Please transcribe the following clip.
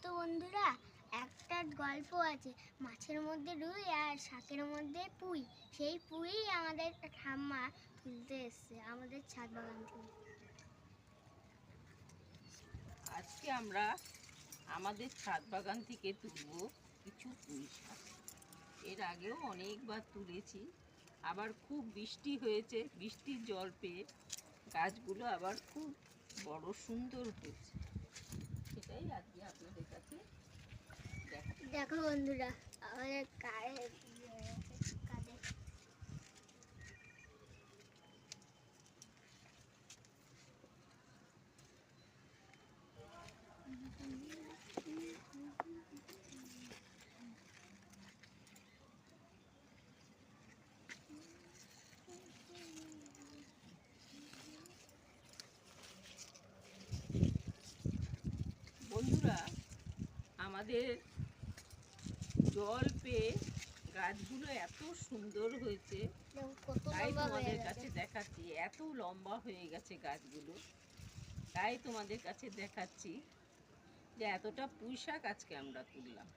তো বন্ধুরা, একটা গল্প আছে, মাছের মধ্যে রুই আর শাকের মধ্যে পুঁই। সেই পুঁই আমাদের ঠাম্মা তুলতে এসছে আমাদের ছাদ বাগান থেকে। আজকে আমরা আমাদের ছাদ বাগান থেকে তুলব কিছু পুঁই শাক। এর আগেও অনেকবার তুলেছি, আবার খুব বৃষ্টি হয়েছে, বৃষ্টির জল পেয়ে গাছগুলো আবার খুব বড় সুন্দর হয়েছে। সেটাই আজকে আপনাদের কাছে দেখো বন্ধুরা, আমাদের কাঁধে বন্ধুরা, আমাদের জল পেয়ে গাছগুলো এত সুন্দর হয়েছে, তাই তোমাদের কাছে দেখাচ্ছি। এত লম্বা হয়ে গেছে গাছগুলো, তাই তোমাদের কাছে দেখাচ্ছি যে এতটা পুঁই শাক আজকে আমরা তুললাম।